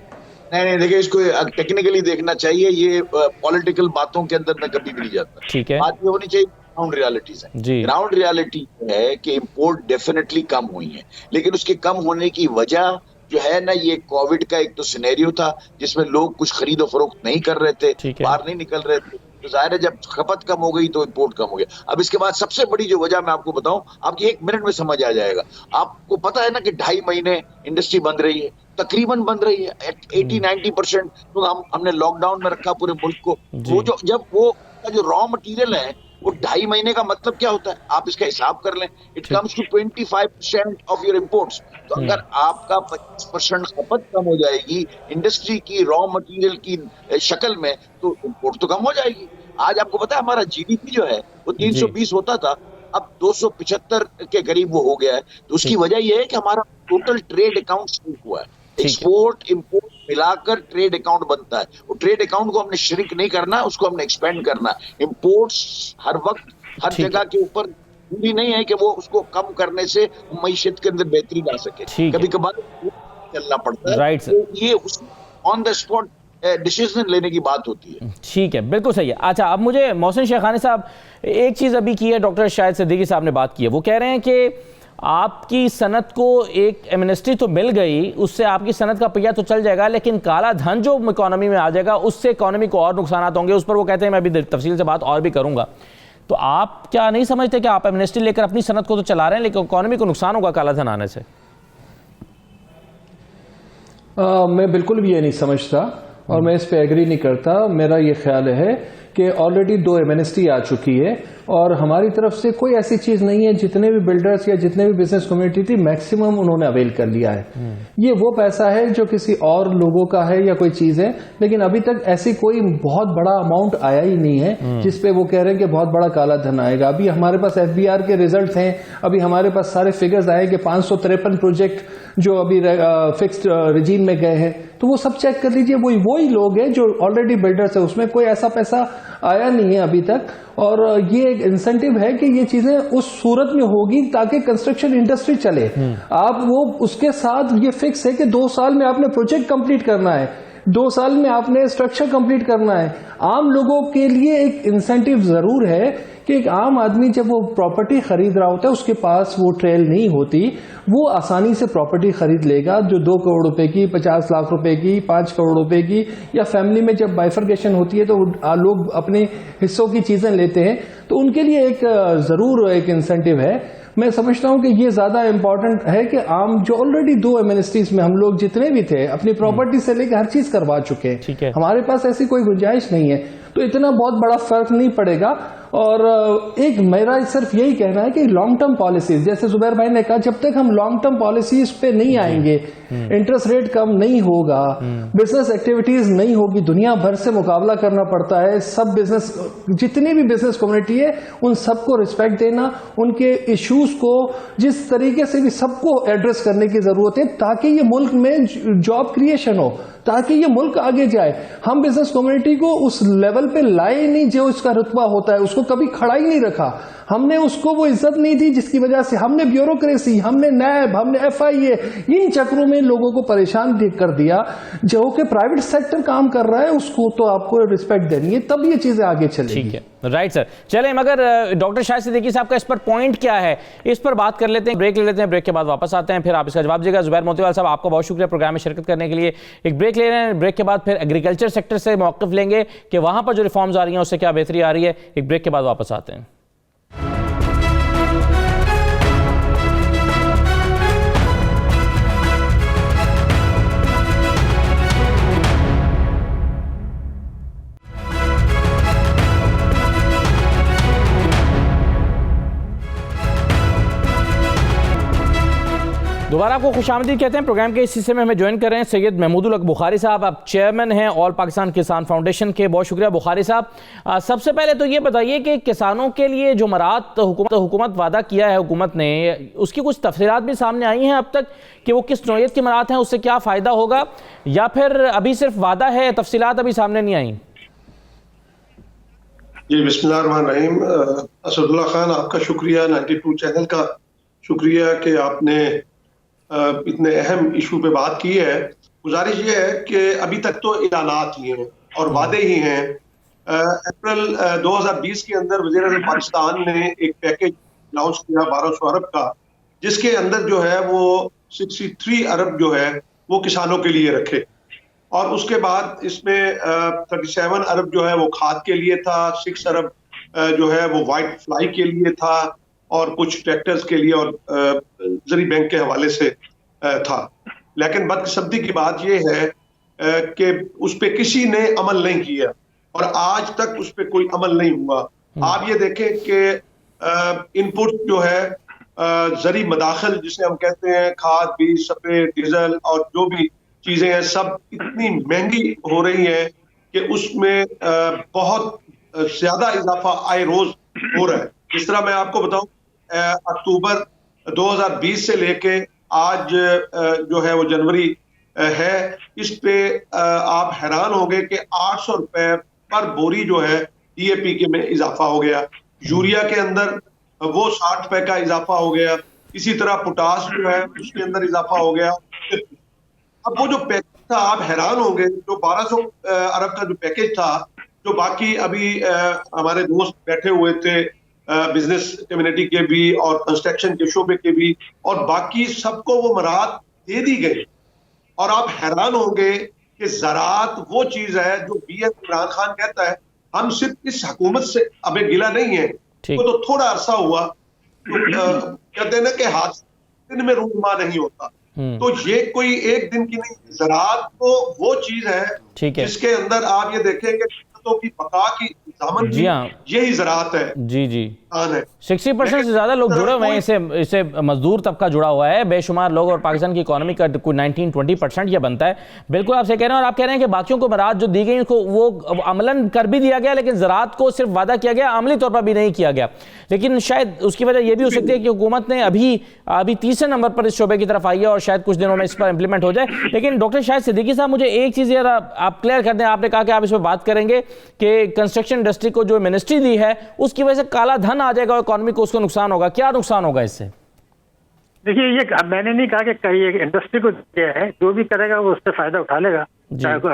नहीं देखिए, इसको टेक्निकली देखना चाहिए, ये पॉलिटिकल बातों के अंदर मैं कभी भी नहीं जाता। ठीक है, बात ये होनी चाहिए ग्राउंड रियलिटीज है जी। ग्राउंड रियलिटी है कि इंपोर्ट डेफिनेटली कम हुई है, लेकिन उसके कम होने की वजह जो है ना, ये कोविड का एक तो सिनेरियो था जिसमें लोग कुछ खरीदो फरोख्त नहीं कर रहे थे, बाहर नहीं निकल रहे थे, तो जाहिर है जब खपत कम हो गई तो इंपोर्ट कम हो गया। अब इसके बाद सबसे बड़ी जो वजह मैं आपको बताऊं, आपकी 1 मिनट में समझ आ जाएगा। आपको पता है ना कि 2.5 महीने इंडस्ट्री बंद रही है, तकरीबन बंद रही है 80-90%, तो हमने लॉकडाउन में रखा पूरे मुल्क को। वो जब वो जो रॉ मटेरियल है वो 2.5 महीने का मतलब क्या होता है, आप इसका हिसाब कर लें, it comes to 25% of your imports. तो अगर आपका 25% खपत कम हो जाएगी इंडस्ट्री की रॉ मटेरियल की शक्ल में, तो इंपोर्ट तो कम हो जाएगी। आज आपको पता है हमारा जीडीपी जो है वो 320 होता था, अब 275 के करीब वो हो गया है। तो उसकी वजह यह है कि हमारा टोटल ट्रेड अकाउंट श्रिंक हुआ है। एक्सपोर्ट इंपोर्ट मिलाकर ट्रेड अकाउंट बनता है, वो ट्रेड अकाउंट को हमने श्रिंक नहीं करना, उसको हमने एक्सपेंड करना है। इंपोर्ट्स हर वक्त हर जगह के ऊपर जरूरी नहीं है कि वो उसको कम करने से मईशत के अंदर बेहतरी ला सके, कभी कभार चलना पड़ता है। राइट सर, तो ये ऑन द स्पॉट डिसीजन लेने की बात होती है। ठीक है, बिल्कुल सही है। अच्छा, अब मुझे मोहसिन शेखानी साहब एक चीज़ अभी की है, डॉक्टर शाहिद सिद्दीकी साहब ने बात की है, वो कह रहे हैं कि आपकी सनत को एक एमनेस्टी तो मिल गई, उससे आपकी सनत का पहिया तो चल जाएगा, लेकिन काला धन जो इकोनॉमी में आ जाएगा उससे इकोनॉमी को और नुकसान होंगे। उस पर वो कहते हैं मैं अभी तफसील से बात और भी करूंगा। तो आप क्या नहीं समझते कि आप एमनेस्टी लेकर अपनी सनत को तो चला रहे हैं, लेकिन इकोनॉमी को नुकसान होगा काला धन आने से? मैं बिल्कुल भी ये नहीं समझता और मैं इस पे एग्री नहीं करता। मेरा ये ख्याल है कि ऑलरेडी 2 एमनेस्टी आ चुकी है और हमारी तरफ से कोई ऐसी चीज नहीं है। जितने भी बिल्डर्स या जितने भी बिजनेस कम्युनिटी थी मैक्सिमम उन्होंने अवेल कर लिया है। ये वो पैसा है जो किसी और लोगों का है या कोई चीज है, लेकिन अभी तक ऐसी कोई बहुत बड़ा अमाउंट आया ही नहीं है जिसपे वो कह रहे हैं कि बहुत बड़ा काला धन आएगा। अभी हमारे पास FBR के रिजल्ट हैं, अभी हमारे पास सारे फिगर्स आए कि 553 प्रोजेक्ट जो अभी फिक्स्ड रिजीम में गए हैं, तो वो सब चेक कर लीजिए। वही लोग हैं जो ऑलरेडी बिल्डर्स है, उसमें कोई ऐसा पैसा आया नहीं है अभी तक। और ये एक इंसेंटिव है कि ये चीजें उस सूरत में होगी ताकि कंस्ट्रक्शन इंडस्ट्री चले। आप वो उसके साथ ये फिक्स है कि 2 साल में आपने प्रोजेक्ट कंप्लीट करना है, 2 साल में आपने स्ट्रक्चर कंप्लीट करना है। आम लोगों के लिए एक इंसेंटिव जरूर है कि एक आम आदमी जब वो प्रॉपर्टी खरीद रहा होता है, उसके पास वो ट्रेल नहीं होती, वो आसानी से प्रॉपर्टी खरीद लेगा जो 2 करोड़ रुपए की, 50 लाख रुपए की, 5 करोड़ रुपए की, या फैमिली में जब बाइफर्केशन होती है तो लोग अपने हिस्सों की चीजें लेते हैं, तो उनके लिए एक जरूर एक इंसेंटिव है। मैं समझता हूं कि ये ज्यादा इंपॉर्टेंट है कि आम जो ऑलरेडी 2 एमनेस्टीज में हम लोग जितने भी थे अपनी प्रॉपर्टी से लेकर हर चीज करवा चुके हैं, हमारे पास ऐसी कोई गुंजाइश नहीं है, तो इतना बहुत बड़ा फर्क नहीं पड़ेगा। और एक मेरा सिर्फ यही कहना है कि लॉन्ग टर्म पॉलिसीज, जैसे जुबैर भाई ने कहा, जब तक हम लॉन्ग टर्म पॉलिसीज पे नहीं आएंगे, इंटरेस्ट रेट कम नहीं होगा, बिजनेस एक्टिविटीज नहीं होगी, दुनिया भर से मुकाबला करना पड़ता है, सब बिजनेस जितनी भी बिजनेस कम्युनिटी है उन सबको रिस्पेक्ट देना, उनके इश्यूज को जिस तरीके से भी सबको एड्रेस करने की जरूरत है ताकि ये मुल्क में जॉब क्रिएशन हो, ताकि ये मुल्क आगे जाए। हम बिजनेस कम्युनिटी को उस लेवल पे लाए नहीं जो इसका रुतबा होता है, उसको कभी खड़ा ही नहीं रखा। हमने उसको वो इज्जत नहीं दी जिसकी वजह से हमने ब्यूरोक्रेसी, हमने नैब, हमने FIA, इन चक्रों में लोगों को परेशान कर दिया। जो कि प्राइवेट सेक्टर काम कर रहा है उसको तो आपको रिस्पेक्ट देनी है, तब ये चीजें आगे चलेंगी। ठीक है, राइट सर। चलें, मगर डॉक्टर शाहिद सिद्दीकी साहब का इस पर पॉइंट क्या है, इस पर बात कर लेते हैं, ब्रेक ले लेते हैं, ब्रेक के बाद वापस आते हैं, फिर आप इसका जवाब दीजिएगा। जुबैर मोतीवाल साहब, आपका बहुत शुक्रिया प्रोग्राम में शिरकत करने के लिए। एक ब्रेक ले रहे हैं, ब्रेक के बाद फिर एग्रीकल्चर सेक्टर से मौक़िफ़ लेंगे कि वहां पर जो रिफॉर्म्स आ रही हैं उससे क्या बेहतरी आ रही है। एक ब्रेक के बाद वापस आते हैं। दोबारा आपको खुशामदीद कहते हैं। प्रोग्राम के इस हिस्से में हमें ज्वाइन कर रहे हैं सैयद महमूदुल हक बुखारी साहब। आप चेयरमैन हैं ऑल पाकिस्तान किसान फाउंडेशन के। बहुत शुक्रिया बुखारी साहब। सबसे पहले तो ये बताइए कि किसानों के लिए जो मरात हुकूमत वादा किया है हुकूमत ने, उसकी कुछ तफसीलात भी सामने आई हैं अब तक कि वो किस नौयत की मरात हैं, उससे क्या फ़ायदा होगा, या फिर अभी सिर्फ वादा है, तफसीलात अभी सामने नहीं आई? जी बिस्मिल्लाहिर्रहमानिर्रहीम। असदुल्ला खान, आपका शुक्रिया, 92 चैनल का शुक्रिया कि आपने इतने अहम इशू पे बात की है। गुजारिश ये है कि अभी तक तो ऐलानात ही हैं और वादे ही हैं। अप्रैल 2020 के अंदर वज़ीर-ए-आज़म पाकिस्तान ने एक पैकेज अनाउंस किया 1200 अरब का, जिसके अंदर जो है वो 63 अरब जो है वो किसानों के लिए रखे, और उसके बाद इसमें 37 अरब जो है वो खाद के लिए था, 6 अरब जो है वो वाइट फ्लाई के लिए था, और कुछ ट्रैक्टर्स के लिए और जरी बैंक के हवाले से था। लेकिन बदकिस्मती की बात यह है कि उस पर किसी ने अमल नहीं किया और आज तक उस पर कोई अमल नहीं हुआ। आप ये देखें कि इनपुट जो है जरी मदाखिल जिसे हम कहते हैं, खाद, बीज, स्प्रे, डीजल और जो भी चीजें हैं, सब इतनी महंगी हो रही हैं कि उसमें बहुत ज्यादा इजाफा आए रोज हो रहा है। जिस तरह मैं आपको बताऊं, अक्टूबर 2020 से लेके आज जो है वो जनवरी है, इस पे आप हैरान होंगे कि 800 रुपए पर बोरी जो है DAP के में इजाफा हो गया। यूरिया के अंदर वो 60 रुपए का इजाफा हो गया। इसी तरह पोटास जो है उसके अंदर इजाफा हो गया। अब वो जो पैकेज था, आप हैरान होंगे, जो 1200 अरब का जो पैकेज था, जो बाकी अभी हमारे दोस्त बैठे हुए थे बिजनेस कम्युनिटी के भी और कंस्ट्रक्शन के शोबे के भी, और बाकी सबको वो मराहत दे दी गई। और आप हैरान होंगे कि ज़राअत वो चीज है जो BM इमरान खान कहता है, हम सिर्फ इस हुकूमत से हमें गिला नहीं है, तो थोड़ा अरसा हुआ तो कहते हैं ना कि हाथ दिन में रूनुमा नहीं होता, तो ये कोई एक दिन की नहीं। ज़राअत तो वो चीज है जिसके अंदर आप ये देखेंगे की बका की दामन, जी हाँ, यही ज़राअत है। जी जी, 60% से ज्यादा लोग जुड़े हुए हैं इससे मजदूर तबका जुड़ा हुआ है, बेशुमार लोग, और पाकिस्तान की इकोनॉमी का कोई 19-20% ये बनता है। बिल्कुल आप सही कह रहे हैं। और आप कह रहे हैं कि बाकियों को मराहत जो दी गई उसको वो अमलन कर भी दिया गया, लेकिन ज़राअत को सिर्फ वादा किया गया, अमली तौर पर भी नहीं किया गया। लेकिन शायद उसकी वजह यह भी हो सकती है कि हुकूमत ने अभी तीसरे नंबर पर इस शोबे की तरफ आई है और शायद कुछ दिनों में इस पर इंप्लीमेंट हो जाए। लेकिन डॉक्टर शाहिद सिद्दीकी साहब, मुझे एक चीज़ यार आप क्लियर कर दें। आपने कहा कि आप इस पर बात करेंगे कि कंस्ट्रक्शन इंडस्ट्री को जो मिनिस्ट्री दी है उसकी वजह से काला धन आ जाएगा और इकोनॉमी को उसको नुकसान होगा। क्या नुकसान होगा इससे? देखिए, ये मैंने नहीं कहा कि कहीं इंडस्ट्री को दिया है, जो भी करेगा वो उससे फायदा उठा लेगा,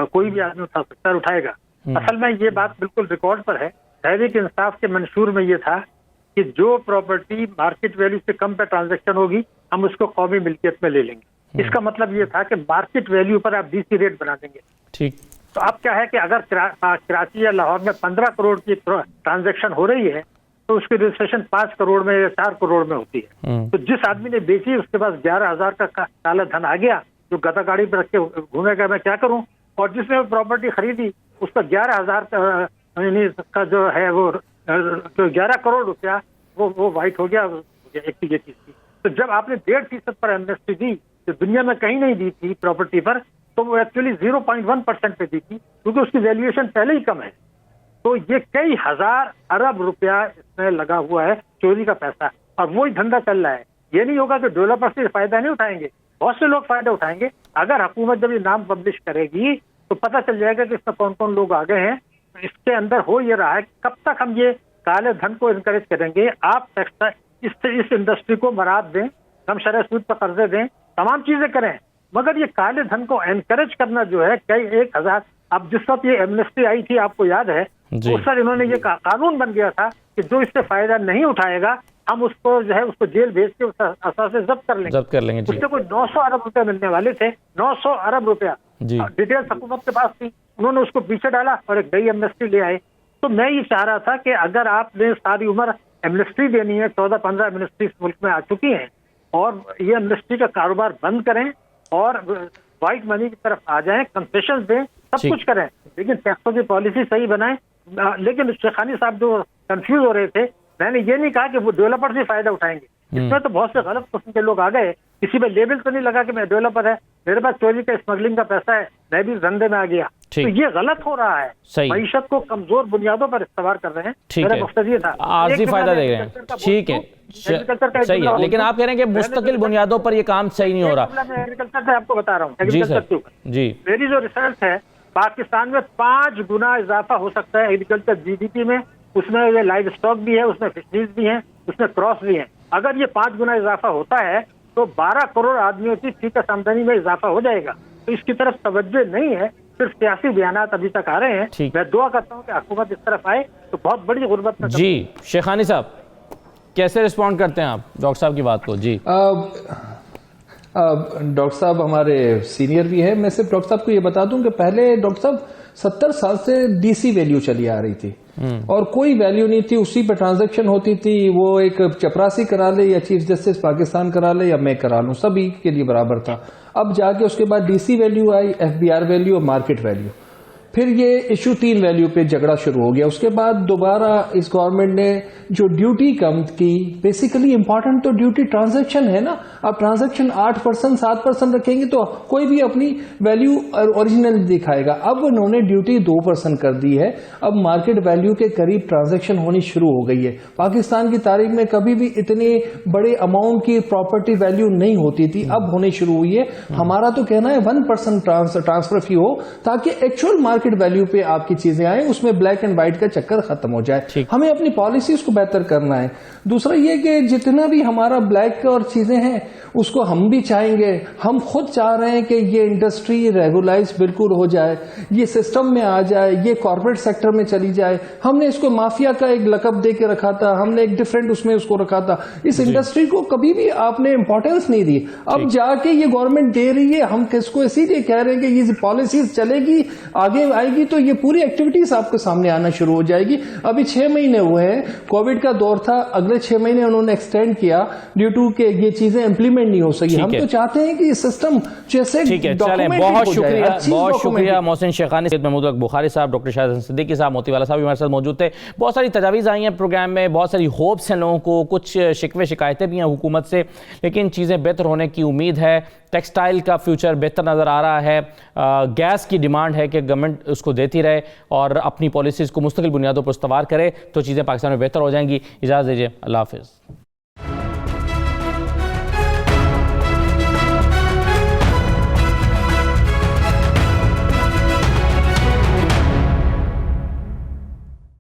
कोई भी आदमी उठा सकता है, उठाएगा। असल में ये बात बिल्कुल रिकॉर्ड पर है। तहरीक इंसाफ के मंशूर में ये था कि जो प्रॉपर्टी मार्केट वैल्यू से कम पे ट्रांजेक्शन होगी हम उसको कौमी मिल्कियत में ले लेंगे। इसका मतलब ये था कि मार्केट वैल्यू पर आप DC रेट बना देंगे। ठीक, तो अब क्या है कि अगर कराची या लाहौर में 15 करोड़ की ट्रांजैक्शन हो रही है तो उसकी रजिस्ट्रेशन 5 करोड़ में या 4 करोड़ में होती है। तो जिस आदमी ने बेची उसके पास 11,000 का काला धन आ गया, जो गदा गाड़ी पर रख के घूमेगा, मैं क्या करूं। और जिसने प्रॉपर्टी खरीदी उसका 11,000 का जो है वो 11 करोड़ रुपया वो वाइट हो गया एक चीज की। तो जब आपने 1.5% पर एमनेस्टी दी, जो दुनिया में कहीं नहीं दी थी प्रॉपर्टी पर, तो वो एक्चुअली 0.1% पे दी थी, क्योंकि उसकी वैल्यूएशन पहले ही कम है। तो ये कई हजार अरब रुपया इसमें लगा हुआ है, चोरी का पैसा, और वही धंधा चल रहा है। ये नहीं होगा कि डेवलपर से फायदा नहीं उठाएंगे, बहुत से लोग फायदा उठाएंगे। अगर हुकूमत जब ये नाम पब्लिश करेगी तो पता चल जाएगा कि इसमें कौन कौन लोग आ गए हैं। इसके अंदर हो ये रहा है, कब तक हम ये काले धन को इनकरेज करेंगे, आप टेक्सटाइल इस इंडस्ट्री को मराद दें, कम शरह सूद पर कर्जे दें, तमाम चीजें करें, मगर ये काले धन को एनकरेज करना जो है कई 1000, अब जिस वक्त ये एमनेस्टी आई थी आपको याद है, उस पर इन्होंने ये कानून बन गया था कि जो इससे फायदा नहीं उठाएगा हम उसको जो है उसको जेल भेज के उस असा से जब्त कर लेंगे। उससे कोई 900 अरब रुपए मिलने वाले थे, 900 अरब रुपया डिटेल्स हुकूमत के पास थी, उन्होंने उसको पीछे डाला और एक नई एमनेस्टी ले आए। तो मैं ये चाह रहा था कि अगर आपने सारी उम्र एमनेस्टी देनी है, 14-15 एमनेस्टी मुल्क में आ चुकी हैं, और ये एमनेस्टी का कारोबार बंद करें और व्हाइट मनी की तरफ आ जाएं, कंसेशन दें, सब कुछ करें, लेकिन टैक्सों की पॉलिसी सही बनाएं। लेकिन शेखानी साहब जो कंफ्यूज हो रहे थे, मैंने ये नहीं कहा कि वो डेवलपर्स भी फायदा उठाएंगे, इसमें तो बहुत से गलत किस्म के लोग आ गए, किसी पे लेबल तो नहीं लगा कि मैं डेवलपर है, मेरे पास चोरी का स्मगलिंग का पैसा है, मैं भी धंधे में आ गया, तो ये गलत हो रहा है। मईशत को कमजोर बुनियादों पर इस्तेमाल कर रहे हैं, मेरा मकसद ये था, आर्जी फायदा दे रहे हैं, ठीक है, सही है, लेकिन आप कह रहे हैं कि मुस्तकिल बुनियादों पर ये काम सही नहीं हो रहा। मैं एग्रीकल्चर से आपको बता रहा हूँ, एग्रीकल्चर जी, मेरी जो रिसर्च है, पाकिस्तान में 5 गुना इजाफा हो सकता है एग्रीकल्चर जीडीपी में, उसमें ये लाइव स्टॉक भी है, उसमें फिशरीज भी हैं, उसमें क्रॉस भी हैं। अगर ये 5 गुना इजाफा होता है तो 12 करोड़ आदमियों की फीसद आमदनी में इजाफा हो जाएगा। तो इसकी तरफ तवज्जो नहीं है, सिर्फ सियासी बयानात अभी तक आ रहे हैं। मैं दुआ करता हूँ कि हुकूमत इस तरफ आए तो बहुत बड़ी गुर्बत में। जी शेखानी साहब, कैसे रिस्पॉन्ड करते हैं आप डॉक्टर साहब की बात को? जी डॉक्टर साहब हमारे सीनियर भी है, मैं सिर्फ डॉक्टर साहब को ये बता दूं कि पहले डॉक्टर साहब 70 साल से डीसी वैल्यू चली आ रही थी और कोई वैल्यू नहीं थी, उसी पे ट्रांजैक्शन होती थी, वो एक चपरासी करा ले या चीफ जस्टिस पाकिस्तान करा ले या मैं करा लूं, सभी के लिए बराबर था। अब जाके उसके बाद डीसी वैल्यू आई, एफबीआर वैल्यू और मार्केट वैल्यू, फिर ये इशू 3 वैल्यू पे झगड़ा शुरू हो गया। उसके बाद दोबारा इस गवर्नमेंट ने जो ड्यूटी कम की, बेसिकली इंपॉर्टेंट तो ड्यूटी ट्रांजैक्शन है ना, अब ट्रांजैक्शन 8% 7% रखेंगे तो कोई भी अपनी वैल्यू ओरिजिनल दिखाएगा। अब उन्होंने ड्यूटी 2% कर दी है, अब मार्केट वैल्यू के करीब ट्रांजैक्शन होनी शुरू हो गई है। पाकिस्तान की तारीख में कभी भी इतने बड़े अमाउंट की प्रॉपर्टी वैल्यू नहीं होती थी, अब होनी शुरू हुई है। हमारा तो कहना है 1% ट्रांसफर फी हो ताकि एक्चुअल मार्केट वैल्यू पे आपकी चीजें आए, उसमें ब्लैक एंड व्हाइट का चक्कर खत्म हो जाए। हमें अपनी पॉलिसीज को बेहतर करना है। दूसरा ये कि जितना भी हमारा ब्लैक और चीजें हैं उसको हम भी चाहेंगे, हम खुद चाह रहे हैं कि ये इंडस्ट्री रेगुलाइज बिल्कुल हो जाए, ये सिस्टम में आ जाए, ये कॉर्पोरेट सेक्टर में चली जाए। हमने इसको माफिया का एक लकब दे के रखा था, हमने एक डिफरेंट उसमें उसको रखा था। इस इंडस्ट्री को कभी भी आपने इंपॉर्टेंस नहीं दी, अब जाके ये गवर्नमेंट दे रही है। हम किसको इसीलिए कह रहे हैं कि ये पॉलिसीज चलेगी, आगे आएगी तो ये पूरी एक्टिविटीज आपके सामने आना शुरू हो जाएगी। अभी 6 महीने हुए हैं, कोविड का दौर था, अगले 6 महीने उन्होंने एक्सटेंड किया ड्यू टू के ये चीजें इंप्लीमेंट नहीं हो सकी। हम तो चाहते हैं कि सिस्टम जैसे ठीक है, चलें, बहुत शुक्रिया मोहसिन शेखानी, सैयद महमूद बुखारी साहब, डॉक्टर शाहजान सिद्दीकी साहब, मोतीवाला साहब भी हमारे साथ मौजूद थे। बहुत सारी तजावीज़ आई हैं प्रोग्राम में, बहुत सारी होप्स हैं लोगों को, कुछ शिकवे शिकायतें भी हैं हुकूमत से, लेकिन चीज़ें बेहतर होने की उम्मीद है। टेक्सटाइल का फ्यूचर बेहतर नज़र आ रहा है, गैस की डिमांड है कि गवर्नमेंट उसको देती रहे और अपनी पॉलिसीज़ को मुस्तकिल बुनियादों पर इस्तवार करे तो चीज़ें पाकिस्तान में बेहतर हो जाएंगी। इजाज़त दीजिए, अल्लाह हाफ़िज़।